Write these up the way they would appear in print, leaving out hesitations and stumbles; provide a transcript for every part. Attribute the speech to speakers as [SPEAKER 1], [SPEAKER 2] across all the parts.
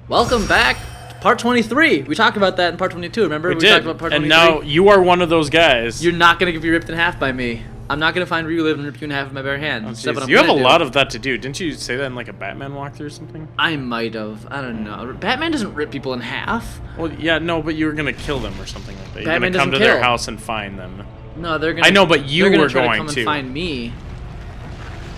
[SPEAKER 1] Welcome back to part 23. We talked about that in part 22, remember?
[SPEAKER 2] We did.
[SPEAKER 1] Talked about part 23.
[SPEAKER 2] And now you are one of those guys.
[SPEAKER 1] You're not going to be ripped in half by me. I'm not going to find Relive and rip you in half with my bare hand.
[SPEAKER 2] Oh, you have a lot of that to do. Didn't you say that in like a Batman walkthrough or something?
[SPEAKER 1] I might have. I don't know. Batman doesn't rip people in half.
[SPEAKER 2] Well, yeah, no, but you were going to kill them or something like that. You're
[SPEAKER 1] Batman
[SPEAKER 2] going to come to
[SPEAKER 1] doesn't
[SPEAKER 2] their
[SPEAKER 1] kill.
[SPEAKER 2] house and find them.
[SPEAKER 1] No, they're going to...
[SPEAKER 2] I know, but you were
[SPEAKER 1] try
[SPEAKER 2] going
[SPEAKER 1] to come
[SPEAKER 2] to.
[SPEAKER 1] and find me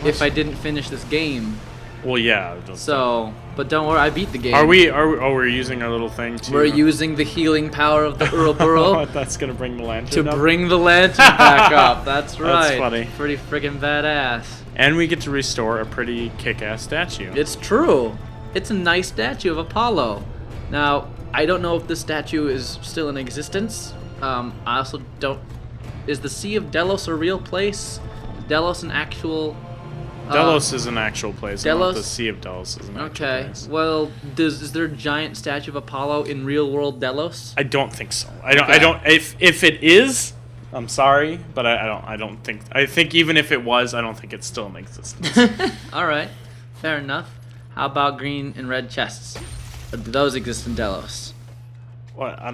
[SPEAKER 1] if I didn't finish this game.
[SPEAKER 2] Well, yeah.
[SPEAKER 1] So, but don't worry, I beat the game.
[SPEAKER 2] We're using our little thing to...
[SPEAKER 1] We're using the healing power of the Ouroboros.
[SPEAKER 2] That's going to bring the lantern
[SPEAKER 1] to
[SPEAKER 2] up.
[SPEAKER 1] bring the lantern back up. That's right.
[SPEAKER 2] That's funny.
[SPEAKER 1] Pretty friggin' badass.
[SPEAKER 2] And we get to restore a pretty kick-ass statue.
[SPEAKER 1] It's true. It's a nice statue of Apollo. Now, I don't know if this statue is still in existence. I also don't... Is the Sea of Delos a real place? Is Delos an actual...
[SPEAKER 2] Delos is an actual place.
[SPEAKER 1] Delos?
[SPEAKER 2] The Sea of Delos is an actual place.
[SPEAKER 1] Well, is there a giant statue of Apollo in real world Delos?
[SPEAKER 2] I don't think so. I don't. If it is, I'm sorry, but I don't think. I think even if it was, I don't think it's still in existence.
[SPEAKER 1] All right, fair enough. How about green and red chests? Or do those exist in Delos?
[SPEAKER 2] Well, I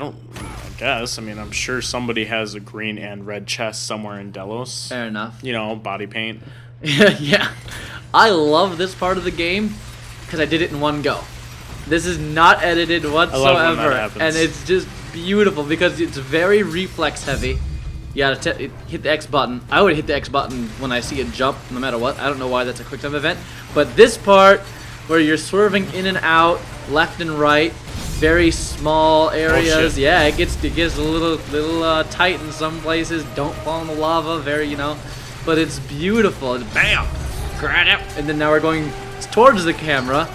[SPEAKER 2] guess. I mean, I'm sure somebody has a green and red chest somewhere in Delos.
[SPEAKER 1] Fair enough.
[SPEAKER 2] You know, body paint.
[SPEAKER 1] Yeah, I love this part of the game because I did it in one go. This is not edited whatsoever,
[SPEAKER 2] I love when that happens.
[SPEAKER 1] and it's just beautiful because it's very reflex heavy. You gotta hit the X button. I would hit the X button when I see it jump, no matter what. I don't know why that's a quick time event, but this part where you're swerving in and out, left and right, very small areas. Yeah, it gets a little tight in some places. Don't fall in the lava. Very, but it's beautiful. It's bam, grab it, and then now we're going towards the camera,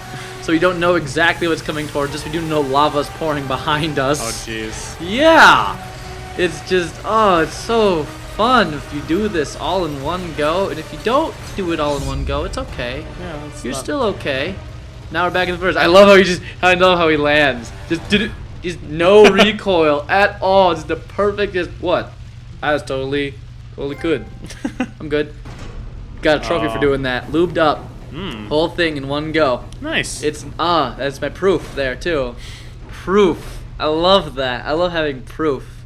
[SPEAKER 1] so we don't know exactly what's coming towards us. We do know lava's pouring behind us.
[SPEAKER 2] Oh, jeez.
[SPEAKER 1] Yeah, it's just it's so fun if you do this all in one go, and if you don't do it all in one go, it's okay.
[SPEAKER 2] Yeah,
[SPEAKER 1] you're still okay. Now we're back in the first. I love how he lands. Just no recoil at all. Just the perfect. What? I was totally good. I'm good. Got a trophy for doing that. Lubed up. Whole thing in one go.
[SPEAKER 2] Nice.
[SPEAKER 1] It's that's my proof there too. Proof. I love that. I love having proof.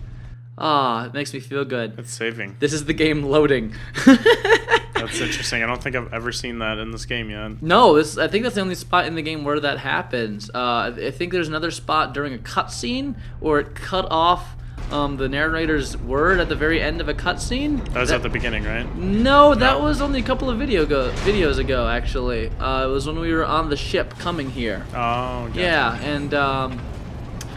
[SPEAKER 1] It makes me feel good.
[SPEAKER 2] It's saving.
[SPEAKER 1] This is the game loading.
[SPEAKER 2] That's interesting. I don't think I've ever seen that in this game yet.
[SPEAKER 1] No, I think that's the only spot in the game where that happens. I think there's another spot during a cutscene where it cut off the narrator's word at the very end of a cutscene.
[SPEAKER 2] That was at the beginning, right?
[SPEAKER 1] No, that was only a couple of videos ago, actually. It was when we were on the ship coming here.
[SPEAKER 2] Oh, gotcha.
[SPEAKER 1] Yeah, and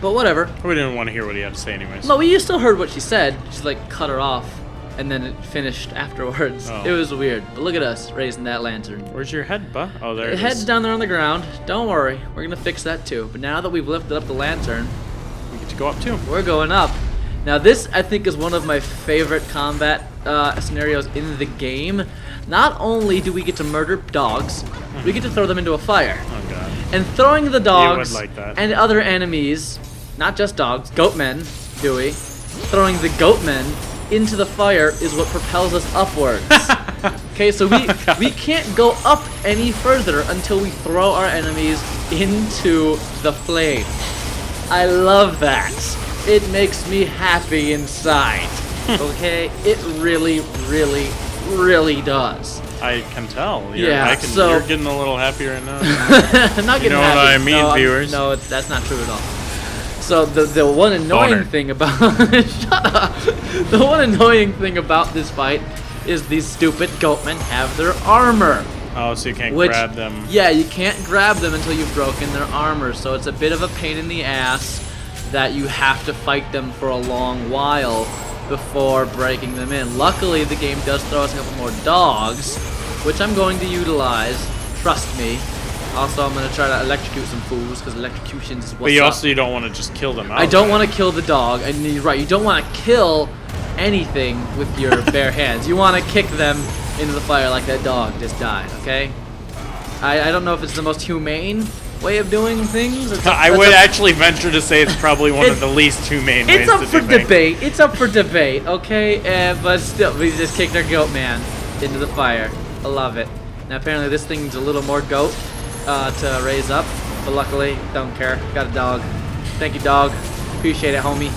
[SPEAKER 1] but whatever.
[SPEAKER 2] We didn't want to hear what he had to say anyways.
[SPEAKER 1] No, we still heard what she said. She's like cut her off, and then it finished afterwards.
[SPEAKER 2] Oh.
[SPEAKER 1] It was weird. But look at us raising that lantern.
[SPEAKER 2] Where's your head, buh? Oh, there it is.
[SPEAKER 1] The head's down there on the ground. Don't worry, we're gonna fix that too. But now that we've lifted up the lantern,
[SPEAKER 2] We get to go up too.
[SPEAKER 1] we're going up. Now this, I think, is one of my favorite combat scenarios in the game. Not only do we get to murder dogs, we get to throw them into a fire.
[SPEAKER 2] Oh god.
[SPEAKER 1] And throwing the dogs
[SPEAKER 2] like that.
[SPEAKER 1] and other enemies, not just dogs, goatmen, Dewey, throwing the goatmen into the fire is what propels us upwards. Okay, so we can't go up any further until we throw our enemies into the flame. I love that. It makes me happy inside. Okay? It really, really, really does.
[SPEAKER 2] I can tell.
[SPEAKER 1] Yeah,
[SPEAKER 2] You're getting a little happier right now.
[SPEAKER 1] I'm not
[SPEAKER 2] You
[SPEAKER 1] getting
[SPEAKER 2] know what
[SPEAKER 1] happy.
[SPEAKER 2] I mean, viewers?
[SPEAKER 1] No, that's not true at all. So the one annoying
[SPEAKER 2] Boner.
[SPEAKER 1] thing about shut up. The one annoying thing about this fight is these stupid goatmen have their armor.
[SPEAKER 2] Oh, so you can't grab them.
[SPEAKER 1] Yeah, you can't grab them until you've broken their armor. So it's a bit of a pain in the ass that you have to fight them for a long while before breaking them in. Luckily, the game does throw us a couple more dogs, which I'm going to utilize. Trust me. Also, I'm going to try to electrocute some fools, because electrocution is what's
[SPEAKER 2] But you
[SPEAKER 1] up.
[SPEAKER 2] also don't want to just kill them out.
[SPEAKER 1] I don't want to kill the dog, and you're right, you don't want to kill anything with your bare hands. You want to kick them into the fire like that dog just died, okay? I don't know if it's the most humane way of doing things.
[SPEAKER 2] I would actually venture to say it's probably one of the least humane ways
[SPEAKER 1] It's up
[SPEAKER 2] to
[SPEAKER 1] for
[SPEAKER 2] do things.
[SPEAKER 1] debate. It's up for debate, okay? But still, we just kicked our goat man into the fire. I love it. Now apparently this thing's a little more goat to raise up. but luckily, don't care. Got a dog. Thank you, dog. Appreciate it, homie.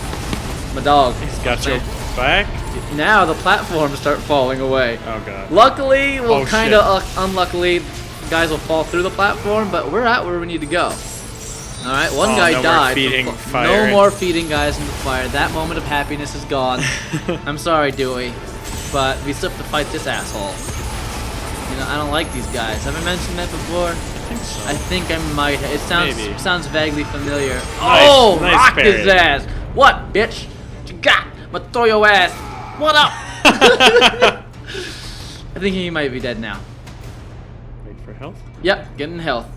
[SPEAKER 1] My dog.
[SPEAKER 2] He's got your back.
[SPEAKER 1] Now the platforms start falling away.
[SPEAKER 2] Oh god.
[SPEAKER 1] Luckily, well, kind of unluckily, guys will fall through the platform, but we're at where we need to go. All right, one guy
[SPEAKER 2] no
[SPEAKER 1] died.
[SPEAKER 2] No
[SPEAKER 1] more feeding guys in the fire. That moment of happiness is gone. I'm sorry, Dewey, but we still have to fight this asshole. You know, I don't like these guys. Have I mentioned that before?
[SPEAKER 2] I think so.
[SPEAKER 1] I think I might. It sounds vaguely familiar.
[SPEAKER 2] Nice
[SPEAKER 1] rock
[SPEAKER 2] parry.
[SPEAKER 1] his ass! What, bitch? What you got? I'm gonna throw your ass. What up? I think he might be dead now.
[SPEAKER 2] Wait for health.
[SPEAKER 1] Yep, getting health.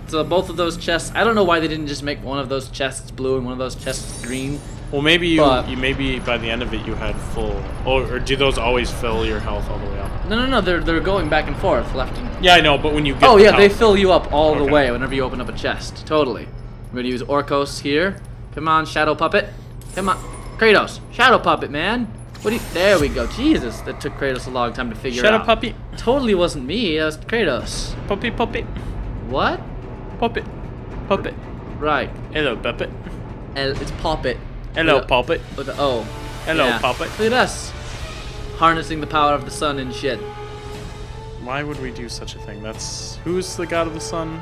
[SPEAKER 1] So both of those chests. I don't know why they didn't just make one of those chests blue and one of those chests green.
[SPEAKER 2] Well, maybe you maybe by the end of it you had full. Or do those always fill your health all the way up?
[SPEAKER 1] No. They're going back and forth, left and.
[SPEAKER 2] Yeah, I know, but when you get.
[SPEAKER 1] Oh yeah,
[SPEAKER 2] health,
[SPEAKER 1] they fill you up all the
[SPEAKER 2] Okay.
[SPEAKER 1] way whenever you open up a chest. Totally. We're gonna use Orcos here. Come on, Shadow Puppet. Come on, Kratos. Shadow Puppet, man. There we go. Jesus, that took Kratos a long time to figure out.
[SPEAKER 2] Shadow Puppy.
[SPEAKER 1] Totally wasn't me. That was Kratos.
[SPEAKER 2] Puppy.
[SPEAKER 1] What?
[SPEAKER 2] Puppet.
[SPEAKER 1] Right.
[SPEAKER 2] Hello, puppet.
[SPEAKER 1] It's Puppet.
[SPEAKER 2] Hello,
[SPEAKER 1] With a-
[SPEAKER 2] puppet.
[SPEAKER 1] With the O.
[SPEAKER 2] Hello,
[SPEAKER 1] Yeah.
[SPEAKER 2] puppet.
[SPEAKER 1] Look at us. Harnessing the power of the sun and shit.
[SPEAKER 2] Why would we do such a thing? Who's the god of the sun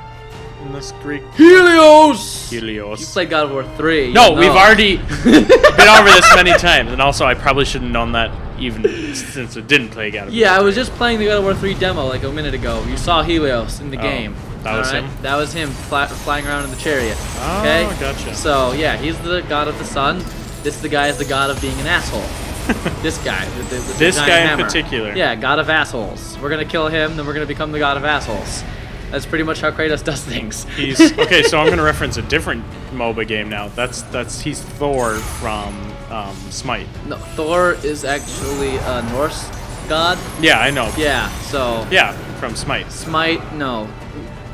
[SPEAKER 2] in this Greek?
[SPEAKER 1] Helios! You
[SPEAKER 2] Helios.
[SPEAKER 1] played God of War 3.
[SPEAKER 2] No,
[SPEAKER 1] you'll
[SPEAKER 2] we've
[SPEAKER 1] know.
[SPEAKER 2] already been over this many times, and also I probably should have known that even since it didn't play God of War.
[SPEAKER 1] Yeah, I was just playing the God of War 3 demo like a minute ago. You saw Helios in the game.
[SPEAKER 2] That was
[SPEAKER 1] Alright?
[SPEAKER 2] him?
[SPEAKER 1] That was him flying around in the chariot.
[SPEAKER 2] Oh,
[SPEAKER 1] Okay?
[SPEAKER 2] gotcha.
[SPEAKER 1] So, yeah, he's the god of the sun. This guy is the god of being an asshole. This guy. With the
[SPEAKER 2] This
[SPEAKER 1] giant
[SPEAKER 2] guy in
[SPEAKER 1] hammer.
[SPEAKER 2] particular.
[SPEAKER 1] Yeah, god of assholes. We're going to kill him, then we're going to become the god of assholes. That's pretty much how Kratos does things.
[SPEAKER 2] Okay, so I'm going to reference a different MOBA game now. He's Thor from Smite.
[SPEAKER 1] No, Thor is actually a Norse god.
[SPEAKER 2] Yeah, I know.
[SPEAKER 1] Yeah, so...
[SPEAKER 2] Yeah, from Smite.
[SPEAKER 1] Smite, no.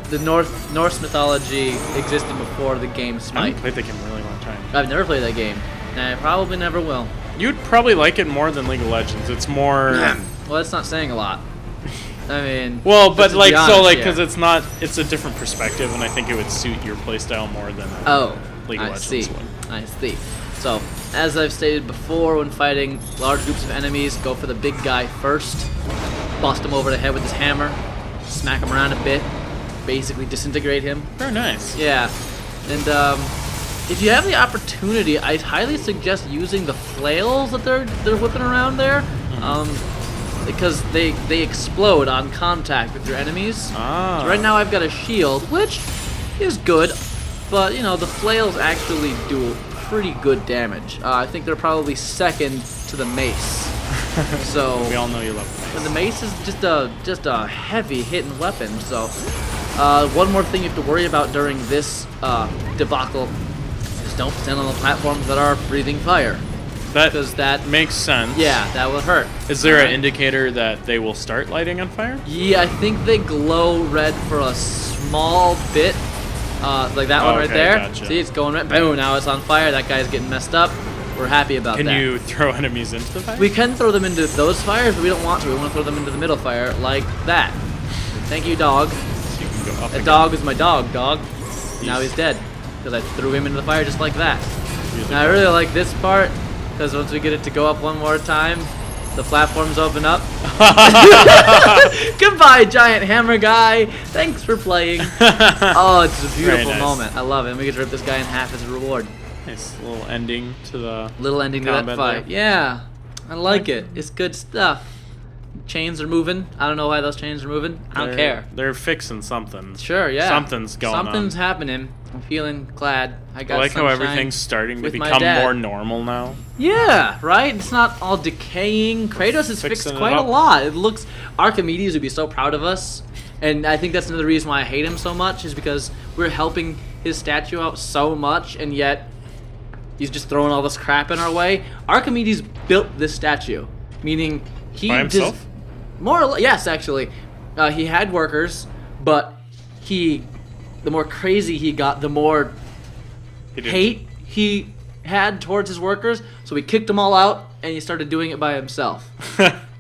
[SPEAKER 1] The Norse mythology existed before the game
[SPEAKER 2] I
[SPEAKER 1] Smite.
[SPEAKER 2] haven't played that game in a really long time.
[SPEAKER 1] I've never played that game, and I probably never will.
[SPEAKER 2] You'd probably like it more than League of Legends. It's more...
[SPEAKER 1] Well, that's not saying a lot. I mean...
[SPEAKER 2] Well, but
[SPEAKER 1] let's be honest
[SPEAKER 2] because
[SPEAKER 1] here.
[SPEAKER 2] it's a different perspective, and I think it would suit your playstyle more than League of
[SPEAKER 1] I
[SPEAKER 2] Legends
[SPEAKER 1] see.
[SPEAKER 2] would.
[SPEAKER 1] I see. So, as I've stated before, when fighting large groups of enemies, go for the big guy first. Bust him over the head with his hammer. Smack him around a bit. Basically disintegrate him.
[SPEAKER 2] Very nice.
[SPEAKER 1] Yeah. And if you have the opportunity, I highly suggest using the flails that they're whipping around there. Because they explode on contact with your enemies.
[SPEAKER 2] Ah.
[SPEAKER 1] So right now I've got a shield, which is good, but you know the flails actually do pretty good damage. I think they're probably second to the mace. So
[SPEAKER 2] We all know you love the
[SPEAKER 1] and the mace is just a heavy hitting weapon. So one more thing you have to worry about during this debacle is don't stand on the platforms that are breathing fire. Because that
[SPEAKER 2] makes sense.
[SPEAKER 1] Yeah, that will hurt.
[SPEAKER 2] Is there an indicator that they will start lighting on fire?
[SPEAKER 1] Yeah, I think they glow red for a small bit. Like that one right there.
[SPEAKER 2] Gotcha.
[SPEAKER 1] See, it's going red. Boom, now it's on fire. That guy's getting messed up. We're happy about that.
[SPEAKER 2] Can you throw enemies into the fire?
[SPEAKER 1] We can throw them into those fires, but we don't want to. We want to throw them into the middle fire like that. Thank you, dog.
[SPEAKER 2] So you can go up
[SPEAKER 1] That
[SPEAKER 2] again.
[SPEAKER 1] dog is my dog. Now he's dead. Because I threw him into the fire just like that. Now I really like this part. Because once we get it to go up one more time, the platforms open up. Goodbye, giant hammer guy. Thanks for playing. Oh, it's a beautiful
[SPEAKER 2] nice.
[SPEAKER 1] moment. I love it. And we get to rip this guy in half as a reward.
[SPEAKER 2] Nice little ending to the
[SPEAKER 1] Little ending to that
[SPEAKER 2] combat
[SPEAKER 1] fight.
[SPEAKER 2] there.
[SPEAKER 1] Yeah, I like it. It's good stuff. Chains are moving. I don't know why those chains are moving. I don't care.
[SPEAKER 2] They're fixing something.
[SPEAKER 1] Sure, yeah.
[SPEAKER 2] Something's going on.
[SPEAKER 1] Something's happening. I'm feeling glad. I got
[SPEAKER 2] I like how
[SPEAKER 1] sunshine
[SPEAKER 2] everything's starting to
[SPEAKER 1] with my
[SPEAKER 2] become
[SPEAKER 1] dad.
[SPEAKER 2] more normal now.
[SPEAKER 1] Yeah, right? It's not all decaying. Kratos has fixed
[SPEAKER 2] Fixing it
[SPEAKER 1] quite a
[SPEAKER 2] up.
[SPEAKER 1] lot. It looks... Archimedes would be so proud of us. And I think that's another reason why I hate him so much, is because we're helping his statue out so much, and yet he's just throwing all this crap in our way. Archimedes built this statue, meaning he
[SPEAKER 2] By himself?
[SPEAKER 1] just... More or less, yes, actually. He had workers, but the more crazy he got, the more
[SPEAKER 2] He did-
[SPEAKER 1] hate he had towards his workers, so he kicked them all out and he started doing it by himself.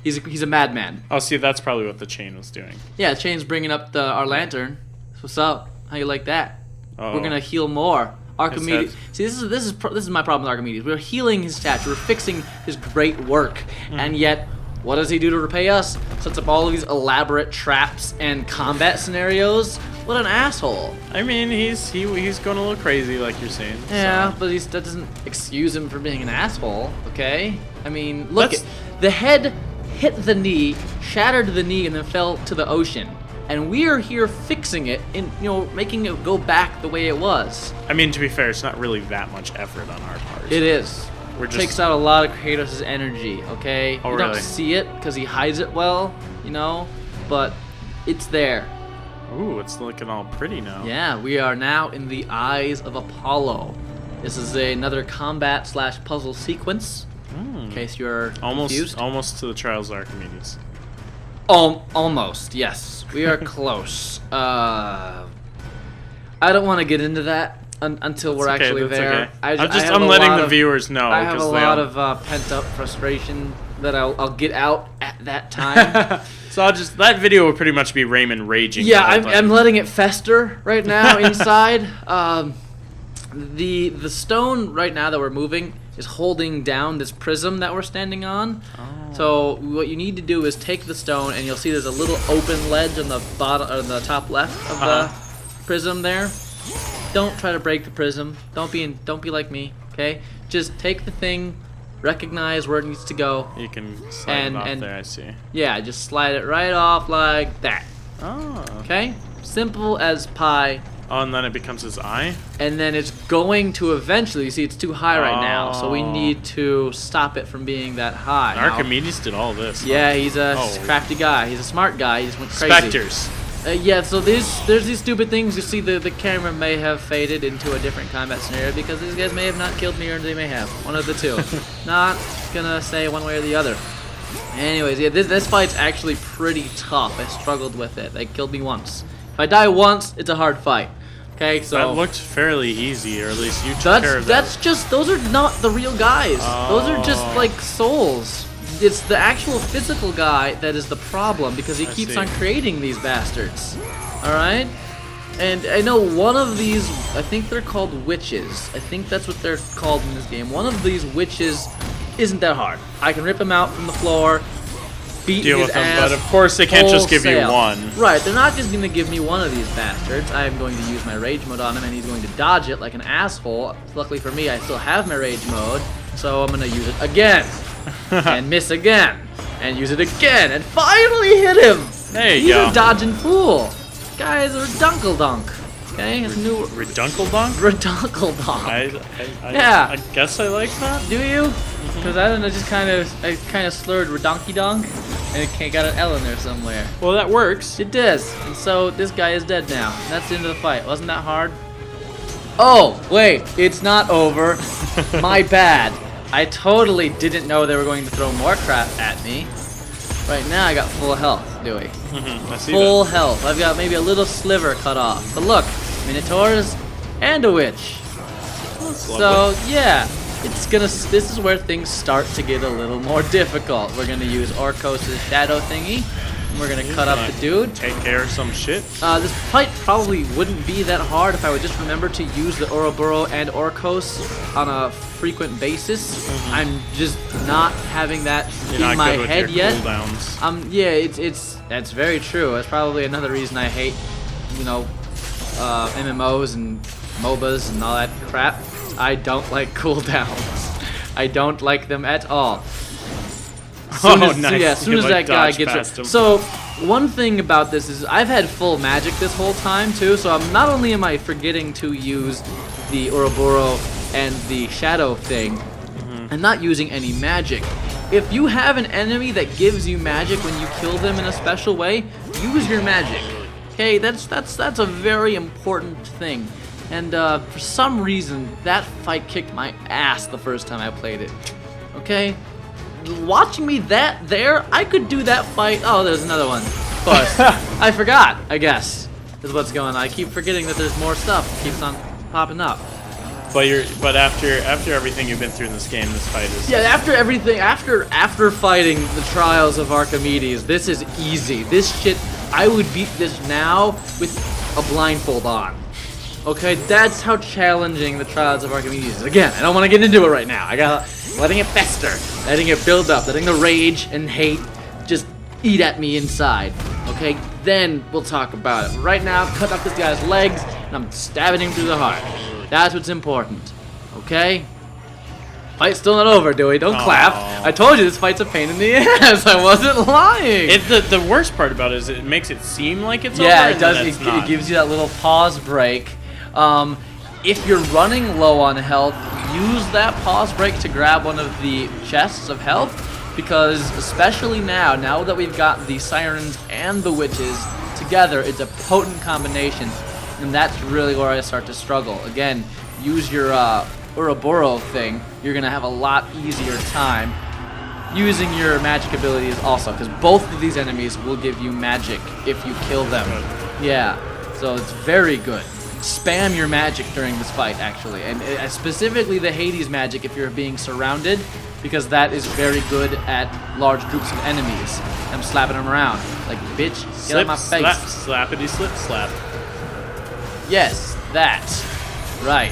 [SPEAKER 1] He's a madman.
[SPEAKER 2] Oh, see, that's probably what the chain was doing.
[SPEAKER 1] Yeah, Chain's bringing up our lantern. What's up? How you like that?
[SPEAKER 2] Oh.
[SPEAKER 1] We're gonna heal more. Archimedes. See, this is my problem with Archimedes. We're healing his statue. We're fixing his great work, and yet, what does he do to repay us? Sets up all of these elaborate traps and combat scenarios. What an asshole!
[SPEAKER 2] I mean, he's going a little crazy, like you're saying.
[SPEAKER 1] Yeah,
[SPEAKER 2] so.
[SPEAKER 1] but that doesn't excuse him for being an asshole. Okay? I mean, look, the head hit the knee, shattered the knee, and then fell to the ocean. And we are here fixing it, and making it go back the way it was.
[SPEAKER 2] I mean, to be fair, it's not really that much effort on our part.
[SPEAKER 1] It is.
[SPEAKER 2] We're just...
[SPEAKER 1] Takes out a lot of Kratos' energy. Okay,
[SPEAKER 2] Oh,
[SPEAKER 1] you
[SPEAKER 2] really?
[SPEAKER 1] don't see it because he hides it well, but it's there.
[SPEAKER 2] Ooh, it's looking all pretty now.
[SPEAKER 1] Yeah, we are now in the eyes of Apollo. This is another combat/puzzle sequence. In case you're confused.
[SPEAKER 2] Almost to the Trials of Archimedes.
[SPEAKER 1] Almost, yes. We are close. I don't want to get into that until we're actually there.
[SPEAKER 2] Okay. I'm letting the viewers know.
[SPEAKER 1] I have a lot of pent-up frustration that I'll get out at that time.
[SPEAKER 2] So that video will pretty much be Raymond raging.
[SPEAKER 1] Yeah, I'm letting it fester right now inside. The stone right now that we're moving is holding down this prism that we're standing on. So what you need to do is take the stone, and you'll see there's a little open ledge on the bottom or the top left of the prism there. Don't try to break the prism. Don't be like me, okay? Just take the thing, recognize where it needs to go.
[SPEAKER 2] You can slide it off there, I see.
[SPEAKER 1] Yeah, just slide it right off like that.
[SPEAKER 2] Oh.
[SPEAKER 1] Okay? Simple as pie.
[SPEAKER 2] Oh, and then it becomes his eye?
[SPEAKER 1] And then it's going to eventually, you see it's too high right now, so we need to stop it from being that high.
[SPEAKER 2] Archimedes did all this.
[SPEAKER 1] Yeah, he's a crafty guy. He's a smart guy. He just went crazy.
[SPEAKER 2] Spectres.
[SPEAKER 1] Yeah, so there's these stupid things. You see the camera may have faded into a different combat scenario because these guys may have not killed me, or they may have. One of the two. Not gonna say one way or the other. Anyways, yeah, this fight's actually pretty tough. I struggled with it. They killed me once. If I die once, it's a hard fight. Okay, so
[SPEAKER 2] that looked fairly easy, or at least you took care of that.
[SPEAKER 1] Those are not the real guys. Those are just like souls. It's the actual physical guy that is the problem because he keeps on creating these bastards. Alright? And I know one of these, I think they're called witches. I think that's what they're called in this game. One of these witches isn't that hard. I can rip him out from the floor, beat his ass,
[SPEAKER 2] but of course they can't just give you one.
[SPEAKER 1] Right, they're not just going to give me one of these bastards. I am going to use my rage mode on him, and he's going to dodge it like an asshole. Luckily for me, I still have my rage mode, so I'm going to use it again, and miss again, and use it again, and finally hit him!
[SPEAKER 2] There you go.
[SPEAKER 1] He's a dodging fool. Guys are dunkle-dunk. Okay, it's new.
[SPEAKER 2] Redunkle-dunk?
[SPEAKER 1] Redunkle-dunk.
[SPEAKER 2] Yeah. I guess I like that.
[SPEAKER 1] Do you? Because I don't know, I kind of slurred redonky-donk, and it got an L in there somewhere.
[SPEAKER 2] Well, that works.
[SPEAKER 1] It does. And so this guy is dead now. That's the end of the fight. Wasn't that hard? Oh, wait, it's not over. My bad. I totally didn't know they were going to throw more crap at me. Right now I got full health, Dewey.
[SPEAKER 2] I see
[SPEAKER 1] full health. I've got maybe a little sliver cut off. But look, Minotaurs and a witch. So yeah, this is where things start to get a little more difficult. We're gonna use Orcos' shadow thingy. And we're gonna cut up the dude.
[SPEAKER 2] Take care of some shit.
[SPEAKER 1] This fight probably wouldn't be that hard if I would just remember to use the Ouroboros and Orcos on a frequent basis. I'm just not having that in my head yet.
[SPEAKER 2] Cooldowns.
[SPEAKER 1] That's very true. That's probably another reason I hate, MMOs and MOBAs and all that crap. I don't like cooldowns. I don't like them at all.
[SPEAKER 2] Nice.
[SPEAKER 1] As soon as that guy gets it. So one thing about this is I've had full magic this whole time too. So not only am I forgetting to use the Ouroboros and the shadow thing, I'm not using any magic. If you have an enemy that gives you magic when you kill them in a special way, use your magic. Okay, that's a very important thing. And for some reason, that fight kicked my ass the first time I played it. Okay? Watching me I could do that fight. Oh, there's another one. Of course. I forgot, I guess, is what's going on. I keep forgetting that there's more stuff that keeps on popping up.
[SPEAKER 2] But after everything you've been through in this game, this fight is...
[SPEAKER 1] Yeah, after fighting the Trials of Archimedes, this is easy. This shit, I would beat this now with a blindfold on. Okay, that's how challenging the Trials of Archimedes is. Again, I don't want to get into it right now. I got letting it fester, letting it build up, letting the rage and hate just eat at me inside. Okay, then we'll talk about it. Right now, I'm cutting up this guy's legs and I'm stabbing him through the heart. That's what's important. Okay? Fight's still not over, Dewey. Don't clap. I told you this fight's a pain in the ass. I wasn't lying.
[SPEAKER 2] The worst part about it is it makes it seem like it's over.
[SPEAKER 1] Yeah, it does.
[SPEAKER 2] It
[SPEAKER 1] It gives you that little pause break. If you're running low on health, use that pause break to grab one of the chests of health, because especially now that we've got the sirens and the witches together, it's a potent combination, and that's really where I start to struggle. Again, use your Ouroboros thing. You're gonna have a lot easier time using your magic abilities also, because both of these enemies will give you magic if you kill them. Yeah, so it's very good. Spam your magic during this fight, actually, and specifically the Hades magic if you're being surrounded, because that is very good at large groups of enemies. I'm slapping them around like, bitch, get out of my face.
[SPEAKER 2] Slap, slappity slip slap.
[SPEAKER 1] Yes, that. Right.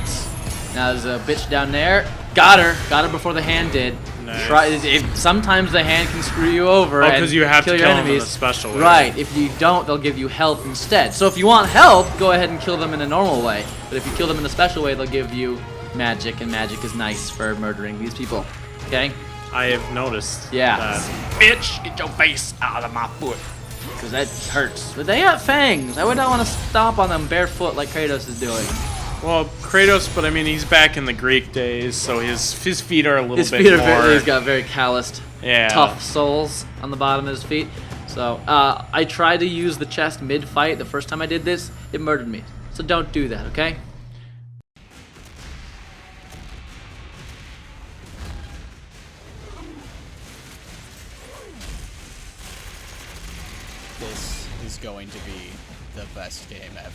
[SPEAKER 1] Now there's a bitch down there. Got her before the hand did.
[SPEAKER 2] Nice.
[SPEAKER 1] Sometimes the hand can screw you over.
[SPEAKER 2] Oh, because you have to
[SPEAKER 1] your
[SPEAKER 2] kill
[SPEAKER 1] enemies.
[SPEAKER 2] them in a special way.
[SPEAKER 1] Right. If you don't, they'll give you health instead. So if you want health, go ahead and kill them in a normal way. But if you kill them in a special way, they'll give you magic, and magic is nice for murdering these people. Okay?
[SPEAKER 2] I have noticed.
[SPEAKER 1] Yeah.
[SPEAKER 2] That.
[SPEAKER 1] Bitch, get your face out of my foot. Because that hurts. But they got fangs. I would not want to stomp on them barefoot like Kratos is doing.
[SPEAKER 2] Well, Kratos, but I mean, he's back in the Greek days, so his feet are a little bit more...
[SPEAKER 1] His feet are very, he's got very calloused,
[SPEAKER 2] yeah,
[SPEAKER 1] tough soles on the bottom of his feet. So, I tried to use the chest mid-fight. The first time I did this, it murdered me. So don't do that, okay?
[SPEAKER 3] This is going to be the best game ever.